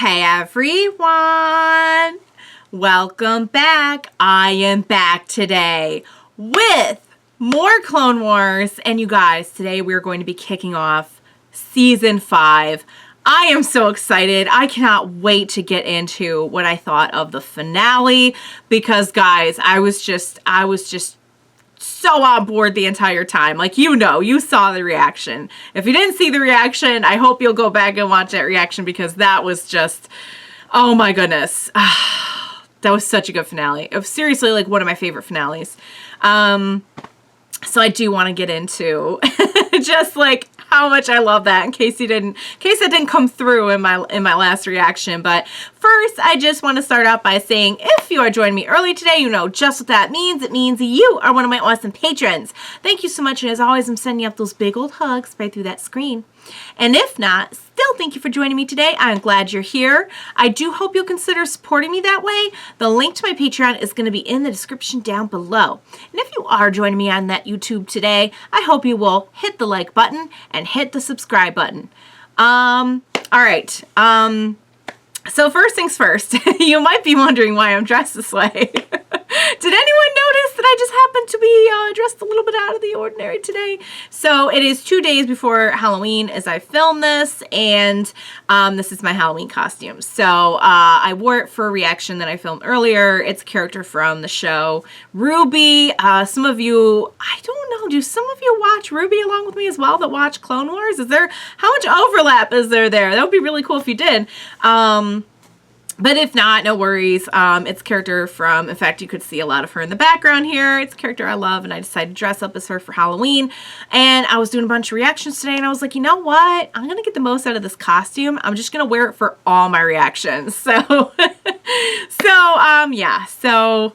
Hey everyone! Welcome back. I am back today with more Clone Wars. And you guys, today we're going to be kicking off Season 5. I am so excited. I cannot wait to get into what I thought of the finale. Because guys, I was just so on board the entire time. Like, you saw the reaction. If you didn't see the reaction, I hope you'll go back and watch that reaction because that was just, oh my goodness. That was such a good finale. It was seriously like one of my favorite finales. So I do want to get into just like how much I love that in case that didn't come through in my last reaction. But first, I just want to start out by saying if you are joining me early today, you know just what that means. It means you are one of my awesome patrons. Thank you so much. And as always, I'm sending you up those big old hugs right through that screen. And if not, still thank you for joining me today. I'm glad you're here. I do hope you'll consider supporting me that way. The link to my Patreon is going to be in the description down below. And if you are joining me on that YouTube today, I hope you will hit the like button and hit the subscribe button. All right. So first things first, you might be wondering why I'm dressed this way. Did anyone notice that I just happened to be dressed a little bit out of the ordinary today? So it is 2 days before Halloween as I film this, and this is my Halloween costume. So I wore it for a reaction that I filmed earlier. It's a character from the show Ruby. Some of you, I don't know, do some of you watch Ruby along with me as well that watch Clone Wars? How much overlap is there? That would be really cool if you did. But if not, no worries. It's a character from, in fact, you could see a lot of her in the background here. It's a character I love, and I decided to dress up as her for Halloween. And I was doing a bunch of reactions today, and I was like, you know what? I'm going to get the most out of this costume. I'm just going to wear it for all my reactions. So, yeah. So,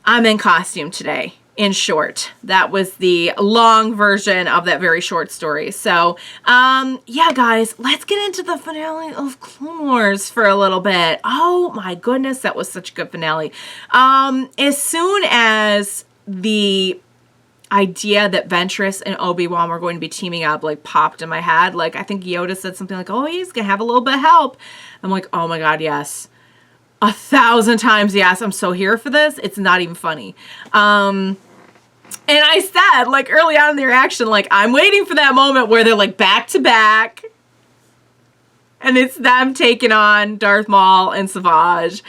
I'm in costume today. In short, that was the long version of that very short story. So, yeah, guys, let's get into the finale of Clone Wars for a little bit. Oh my goodness, that was such a good finale. As soon as the idea that Ventress and Obi-Wan were going to be teaming up, like, popped in my head, like, I think Yoda said something like, oh, he's gonna have a little bit of help. I'm like, oh my God, yes. 1,000 times yes. I'm so here for this. It's not even funny. And I said, like, early on in the reaction, like, I'm waiting for that moment where they're, like, back to back. And it's them taking on Darth Maul and Savage.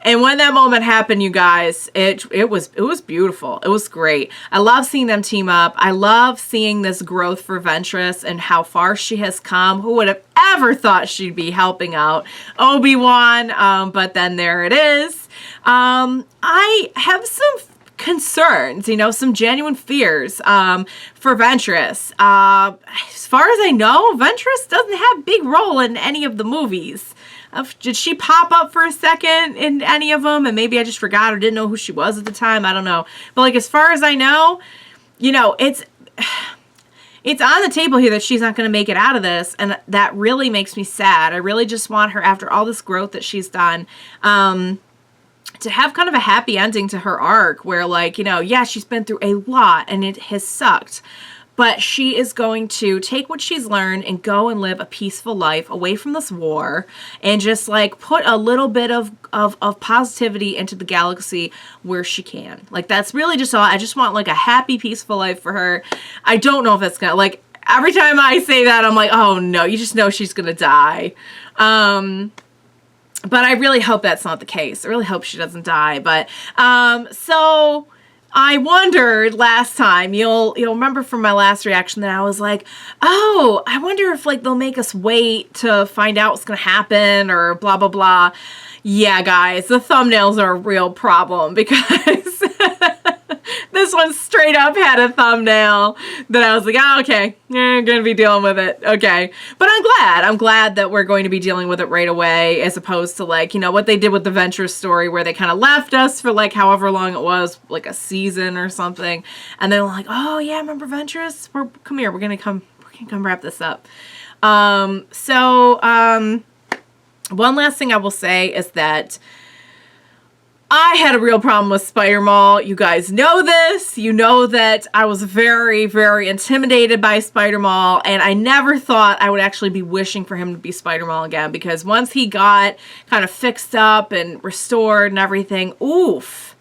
And when that moment happened, you guys, it was beautiful. It was great. I love seeing them team up. I love seeing this growth for Ventress and how far she has come. Who would have ever thought she'd be helping out Obi-Wan? But then there it is. I have some concerns, some genuine fears for Ventress. As far as I know, Ventress doesn't have a big role in any of the movies. Did she pop up for a second in any of them? And maybe I just forgot or didn't know who she was at the time. I don't know. But like, as far as I know, it's on the table here that she's not going to make it out of this. And that really makes me sad. I really just want her, after all this growth that she's done, to have kind of a happy ending to her arc where, like, yeah, she's been through a lot and it has sucked. But she is going to take what she's learned and go and live a peaceful life away from this war and just, like, put a little bit of positivity into the galaxy where she can. Like, that's really just all. I just want, like, a happy, peaceful life for her. I don't know if that's going to, like, every time I say that, I'm like, oh, no, you just know she's going to die. But I really hope that's not the case. I really hope she doesn't die. But, so I wondered last time, you'll remember from my last reaction that I was like, oh, I wonder if, like, they'll make us wait to find out what's going to happen or blah, blah, blah. Yeah, guys, the thumbnails are a real problem because this one straight up had a thumbnail that I was like, oh, okay, I'm going to be dealing with it. Okay. But I'm glad that we're going to be dealing with it right away as opposed to, like, what they did with the Ventress story where they kind of left us for, like, however long it was, like a season or something. And they're like, oh, yeah, remember Ventress? Come here. We're going to come wrap this up. One last thing I will say is that I had a real problem with Spider Maul. You guys know this. You know that I was very, very intimidated by Spider Maul, and I never thought I would actually be wishing for him to be Spider Maul again, because once he got kind of fixed up and restored and everything, oof.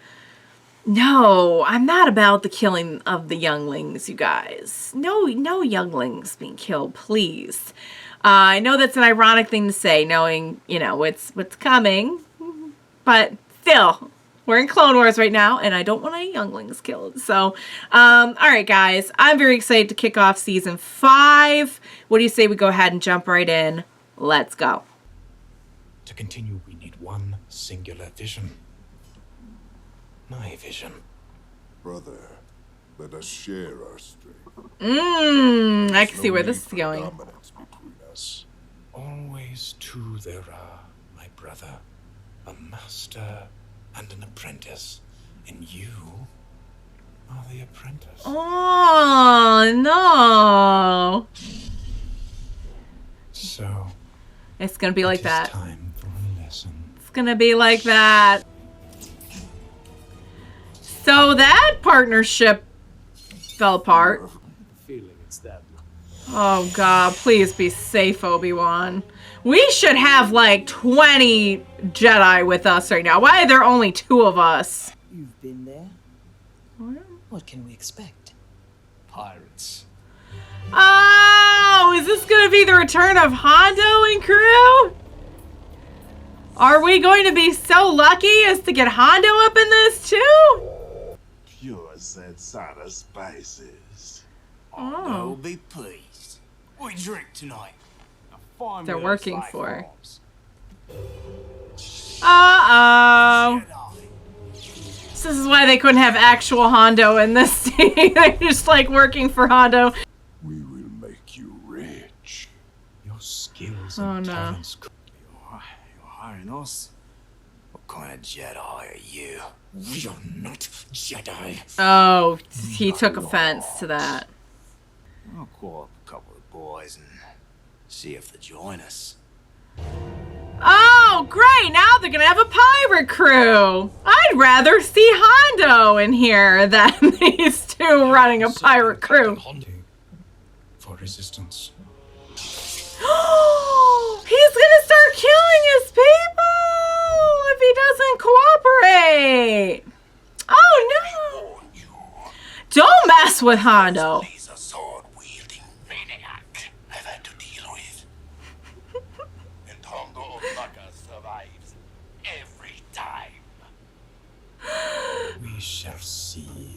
No, I'm not about the killing of the younglings, you guys. No younglings being killed, please. I know that's an ironic thing to say, knowing, you know, what's coming, but still, we're in Clone Wars right now, and I don't want any younglings killed. So, all right, guys, I'm very excited to kick off season 5. What do you say we go ahead and jump right in? Let's go. To continue, we need one singular vision. My vision. Brother, let us share our strength. I can see where this is going. Dominance between us. Always two there are, my brother. A master and an apprentice. And you are the apprentice. Oh, no. So, It's going to be like that. Time for a lesson. It's going to be like that. So that partnership fell apart. Feeling it's that. Oh God, please be safe, Obi-Wan. We should have like 20 Jedi with us right now. Why are there only 2 of us? You've been there? What can we expect? Pirates. Oh, is this gonna be the return of Hondo and crew? Are we going to be so lucky as to get Hondo up in this too? Pure Zensana spices. Oh. Be pleased. We drink tonight. They're working for. Uh-oh. This is why they couldn't have actual Hondo in this scene. They're just like working for Hondo. We will make you rich. Your skills Oh, and no. talents. You're hiring us? What kind of Jedi are you? We are not Jedi. Oh, he took offense to that. I'll call up a couple of boys and see if they join us. Oh, great! Now they're gonna have a pirate crew. I'd rather see Hondo in here than these 2 running a pirate crew. Hondo for resistance. He's gonna start killing his people if he doesn't cooperate. Oh no! Don't mess with Hondo. He's a sword-wielding maniac I've had to deal with. And Hondo Oblaka survives every time. We shall see.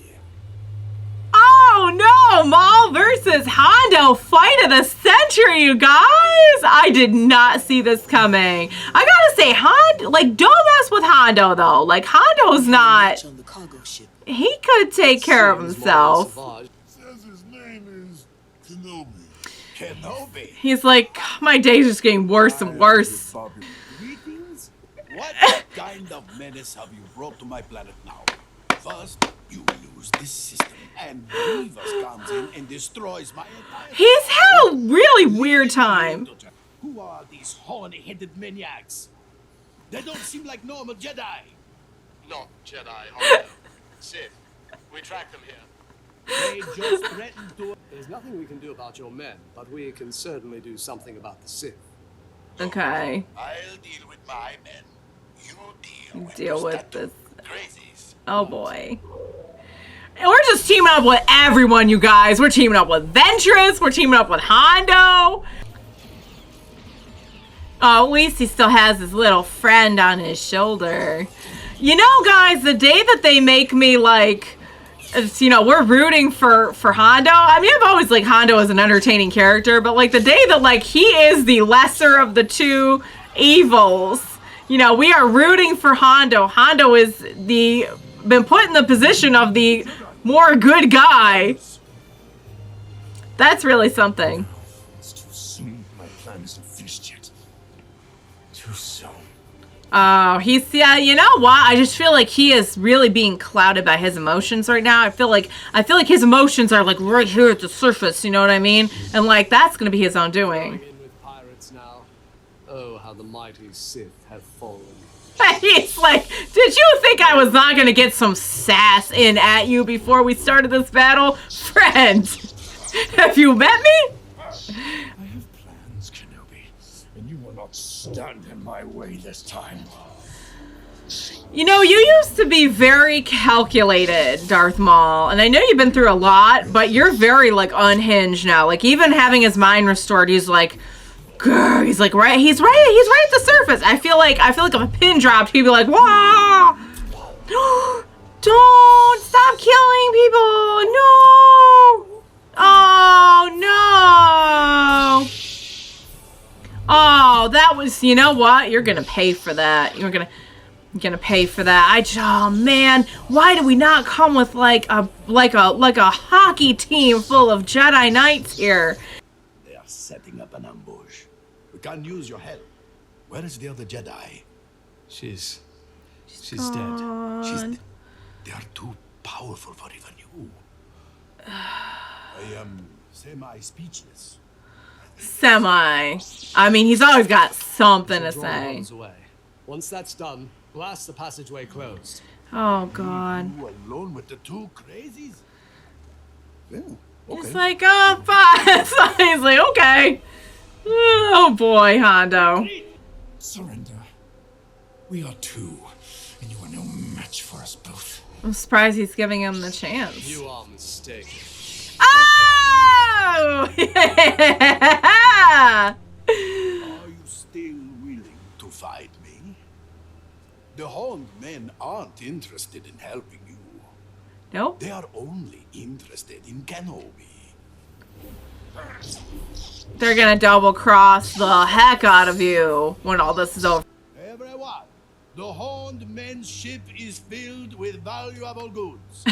Oh no! Maul versus Hondo, fight of the century, you guys! I did not see this coming. I gotta say, Hondo, like, don't mess with Hondo though. Like, Hondo's not. On the cargo ship. He could take care of himself. Says his name is Kenobi. Kenobi? He's like, my day's just getting worse and worse. Greetings. What kind of menace have you brought to my planet now? First, you lose this system, and Grievous comes in and destroys my entire. He's had a really weird time. Who are these horny-headed maniacs? They don't seem like normal Jedi. Not Jedi, Hondo. Sith. We track them here. They just threatened to. There's nothing we can do about your men, but we can certainly do something about the Sith. Okay. I'll deal with my men. You Deal with this. crazies. Oh boy. And we're just teaming up with everyone, you guys. We're teaming up with Ventress. We're teaming up with Hondo. Oh, at least he still has his little friend on his shoulder. You know, guys, the day that they make me like, it's, you know, we're rooting for Hondo. I mean, I've always liked Hondo as an entertaining character, but like the day that like he is the lesser of the 2 evils, you know, we are rooting for Hondo. Hondo is been put in the position of the more good guy. That's really something. It's too soon. My plan isn't finished yet. Too soon. Oh, he's, yeah, you know what? I just feel like he is really being clouded by his emotions right now. I feel like his emotions are like right here at the surface, you know what I mean? And like that's gonna be his own doing. In with pirates now. Oh, how the mighty Sith have fallen. He's like, did you think I was not gonna get some sass in at you before we started this battle? Friend, have you met me? I have plans, Kenobi, and you will not stand in my way this time. You know, you used to be very calculated, Darth Maul, and I know you've been through a lot, but you're very, like, unhinged now. Like, even having his mind restored, he's like, grr, he's like, he's right at the surface. I feel like if a pin dropped, he'd be like, wah! Don't stop killing people! No! Oh, no! Oh, that was, you know what? You're gonna pay for that. You're gonna pay for that. Oh man, why do we not come with like a hockey team full of Jedi Knights here? They are setting up an ambush. We can't use your help. Where is the other Jedi? She's Dead. They are too powerful for even you. I am semi-speechless. Semi. I mean, he's always got something to draw say. arms away. Once that's done, blast the passageway closed. Oh god. You alone with the two crazies? Yeah, okay. He's like, oh, fine. So he's like, okay. Oh boy, Hondo. Surrender. We are two, and you are no match for us both. I'm surprised he's giving him the chance. You are mistaken. Oh! Yeah! Are you still willing to fight me? The Hound men aren't interested in helping you. Nope. They are only interested in Kenobi. They're gonna double cross the heck out of you when all this is over. Everyone, the Hound men's ship is filled with valuable goods.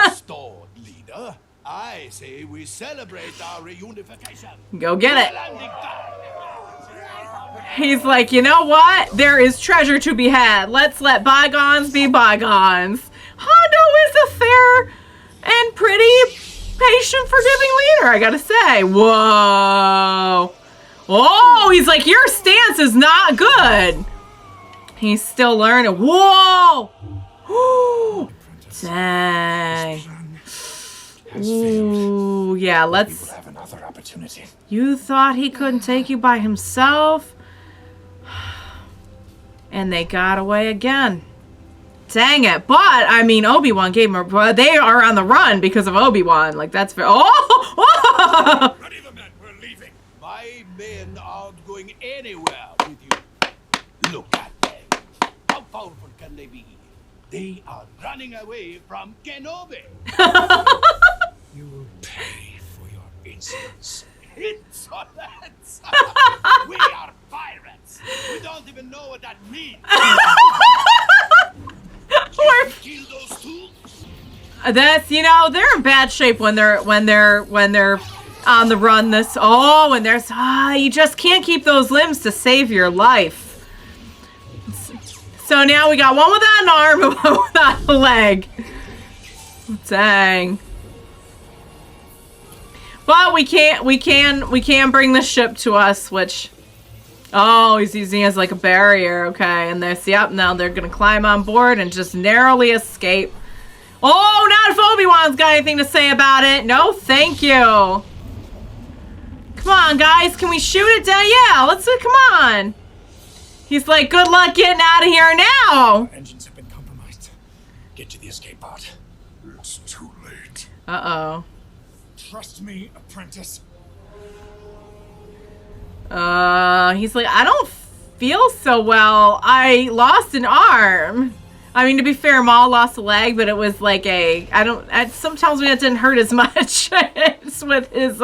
Restored, leader. I say we celebrate our reunification. Go get it. Landing time. He's like, you know what? There is treasure to be had. Let's let bygones be bygones. Hondo is a fair and pretty patient, forgiving leader, I gotta say. Whoa. Oh, he's like, your stance is not good. He's still learning. Whoa. Dang. Ooh, yeah, We let's... will have another opportunity. You thought he couldn't take you by himself? And they got away again. Dang it. But, I mean, Obi-Wan gave him a... They are on the run because of Obi-Wan. Like, that's very... Oh! Oh! Ready the men, we're leaving. My men aren't going anywhere with you. Look at them. How powerful can they be? They are running away from Kenobi. You will pay for your insolence. Insolence! We are pirates. We don't even know what that means. Kill those two. That's, you know, they're in bad shape when they're on the run. And there's you just can't keep those limbs to save your life. So now we got one without an arm and one without a leg. Dang. But we can bring the ship to us, which... Oh, he's using it as like a barrier. Okay, and there's... Yep, now they're gonna climb on board and just narrowly escape. Oh, not if Obi-Wan's got anything to say about it. No, thank you. Come on, guys. Can we shoot it down? Yeah, let's... Come on. He's like, good luck getting out of here now. Engines have been compromised. Get to the escape pod. It's too late. Uh-oh. Trust me, apprentice. He's like, I don't feel so well. I lost an arm. I mean, to be fair, Maul lost a leg, but it was like sometimes it didn't hurt as much. It's with his,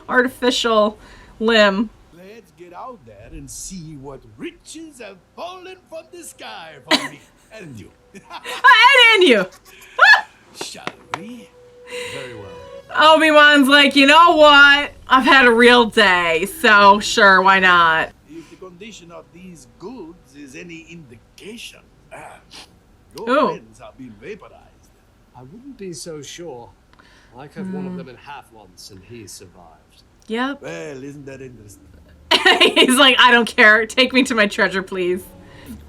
artificial limb. Let's get out there and see what riches have fallen from the sky for me and you. And you. Shall we? Very well. Obi-Wan's like, you know what? I've had a real day, so sure, why not? If the condition of these goods is any indication, your Ooh. friends have been vaporized. I wouldn't be so sure. I cut one of them in half once, and he survived. Yep. Well, isn't that interesting? He's like, I don't care. Take me to my treasure, please.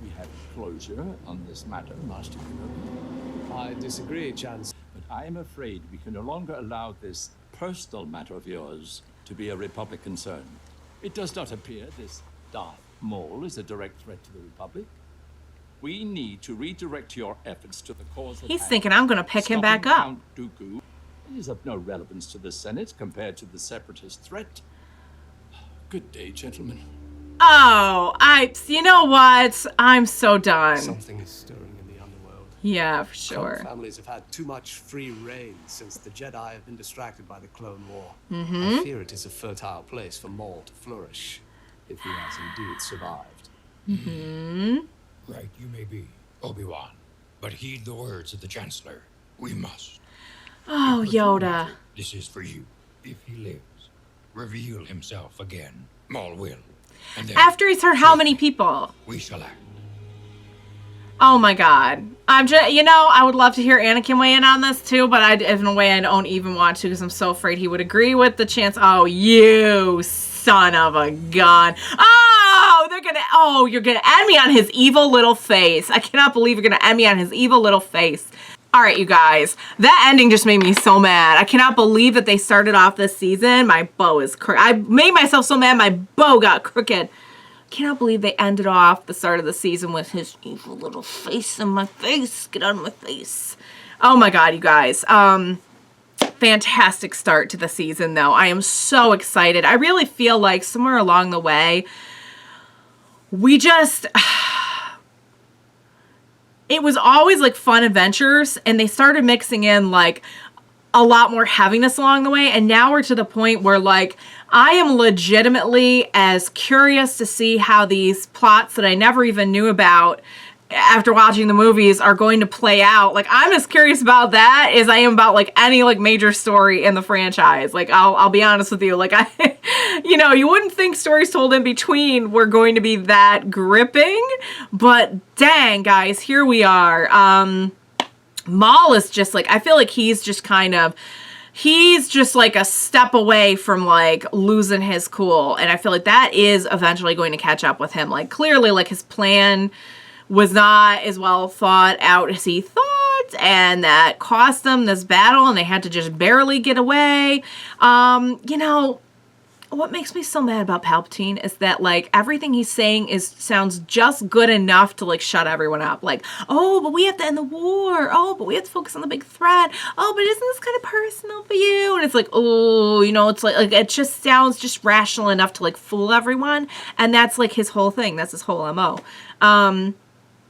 We have closure on this matter, Master Kenobi. I disagree, Chancellor. But I am afraid we can no longer allow this personal matter of yours to be a Republic concern. It does not appear this Darth Maul is a direct threat to the Republic. We need to redirect your efforts to the cause of He's thinking I'm gonna pick him back up. Count Dooku is of no relevance to the Senate compared to the Separatist threat. Good day, gentlemen. Oh, you know what? I'm so done. Something is stirring in the underworld. Yeah, for Clone sure. families have had too much free reign since the Jedi have been distracted by the Clone War. I fear it is a fertile place for Maul to flourish, if he has indeed survived. Right, you may be, Obi-Wan. But heed the words of the Chancellor. We must. Oh, Yoda. This is for you. If he lives, reveal himself again. Maul will. And then After he's hurt how many people? we shall act. Oh my god. I'm just, I would love to hear Anakin weigh in on this too, but in a way I don't even want to because I'm so afraid he would agree with the chance. Oh, you son of a gun. You're gonna end me on his evil little face. I cannot believe you're gonna end me on his evil little face. All right, you guys, that ending just made me so mad. I cannot believe that they started off this season. My bow is crooked. I made myself so mad my bow got crooked. Cannot believe they ended off the start of the season with his evil little face in my face. Get out of my face. Oh my god, you guys. Fantastic start to the season, though. I am so excited. I really feel like somewhere along the way, we just... It was always like fun adventures, and they started mixing in like a lot more heaviness along the way, and now we're to the point where like I am legitimately as curious to see how these plots that I never even knew about after watching the movies are going to play out. Like, I'm as curious about that as I am about like any like major story in the franchise. Like, I'll be honest with you. Like, you wouldn't think stories told in between were going to be that gripping, but dang, guys, here we are. Maul is just like, I feel like he's just like a step away from like losing his cool, and I feel like that is eventually going to catch up with him. Like, clearly, like, his plan was not as well thought out as he thought, and that cost them this battle, and they had to just barely get away. What makes me so mad about Palpatine is that, like, everything he's saying sounds just good enough to, like, shut everyone up. Like, oh, but we have to end the war. Oh, but we have to focus on the big threat. Oh, but isn't this kind of personal for you? And it's like, oh, it's like it just sounds just rational enough to, like, fool everyone. And that's, like, his whole thing. That's his whole MO.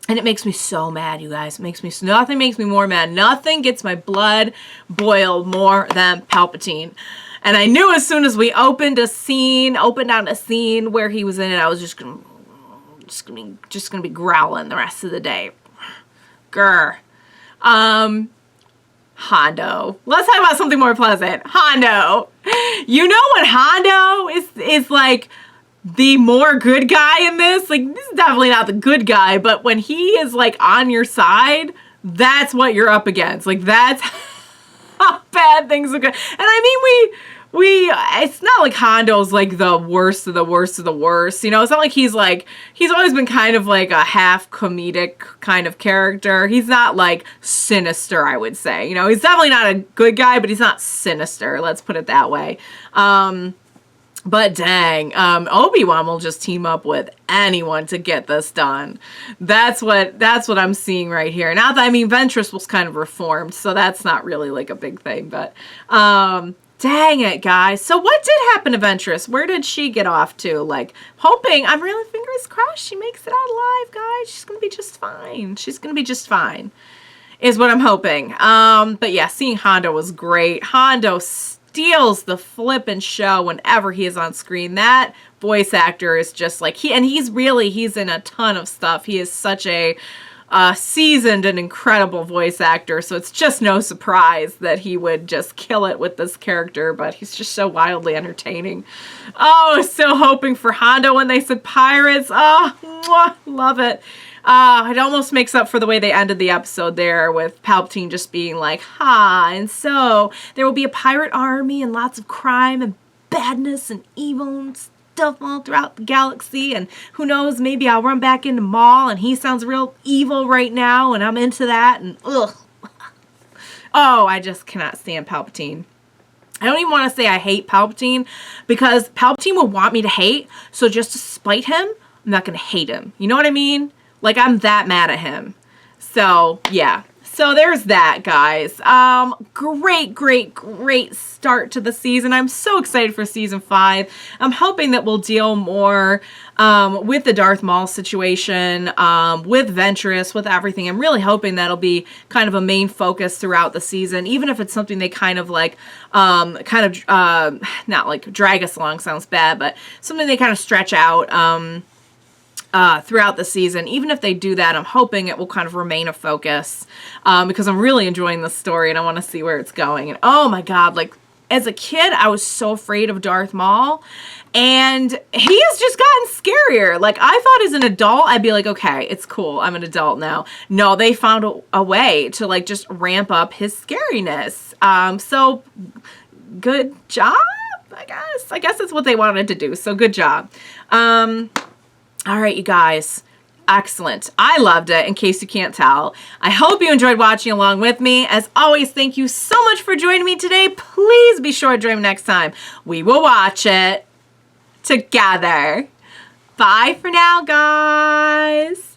And it makes me so mad, you guys. Nothing makes me more mad. Nothing gets my blood boiled more than Palpatine. And I knew as soon as we opened on a scene where he was in it, I was just gonna be growling the rest of the day. Grr. Hondo. Let's talk about something more pleasant. Hondo. You know when Hondo is like the more good guy in this? Like, this is definitely not the good guy, but when he is like on your side, that's what you're up against. Like, that's how bad things are going. And I mean, it's not like Hondo's like the worst of the worst of the worst. It's not like he's always been kind of like a half comedic kind of character. He's not like sinister, I would say. He's definitely not a good guy, but he's not sinister. Let's put it that way. But dang, Obi-Wan will just team up with anyone to get this done. That's what I'm seeing right here. Not that, Ventress was kind of reformed, so that's not really like a big thing, but, dang it, guys. So what did happen to Ventress? Where did she get off to? Like, I'm really fingers crossed she makes it out alive, guys. She's gonna be just fine. She's gonna be just fine, is what I'm hoping. But yeah, seeing Hondo was great. Hondo steals the flippin' show whenever he is on screen. That voice actor is just like, he's in a ton of stuff. He is such a seasoned and incredible voice actor, so it's just no surprise that he would just kill it with this character, but he's just so wildly entertaining. Oh, I was so hoping for Hondo when they said pirates. Oh, mwah, love it. It almost makes up for the way they ended the episode there with Palpatine just being like, and so there will be a pirate army and lots of crime and badness and evil and stuff. stuff all throughout the galaxy, and who knows, maybe I'll run back into Maul, and he sounds real evil right now, and I'm into that, and ugh. Oh, I just cannot stand Palpatine. I don't even want to say I hate Palpatine, because Palpatine will want me to hate, so just to spite him, I'm not going to hate him. You know what I mean? Like, I'm that mad at him. So, yeah. So there's that, guys. Great start to the season. I'm so excited for season 5. I'm hoping that we'll deal more with the Darth Maul situation, with Ventress, with everything. I'm really hoping that'll be kind of a main focus throughout the season, even if it's something they kind of like, not like drag us along, sounds bad, but something they kind of stretch out, throughout the season. Even if they do that, I'm hoping it will kind of remain a focus, because I'm really enjoying the story and I want to see where it's going. And oh my god, like, as a kid, I was so afraid of Darth Maul, and he has just gotten scarier. Like, I thought as an adult, I'd be like, okay, it's cool, I'm an adult now. No, they found a way to, like, just ramp up his scariness. So, good job, I guess. I guess that's what they wanted to do, so good job. All right, you guys. Excellent. I loved it, in case you can't tell. I hope you enjoyed watching along with me. As always, thank you so much for joining me today. Please be sure to join me next time. We will watch it together. Bye for now, guys.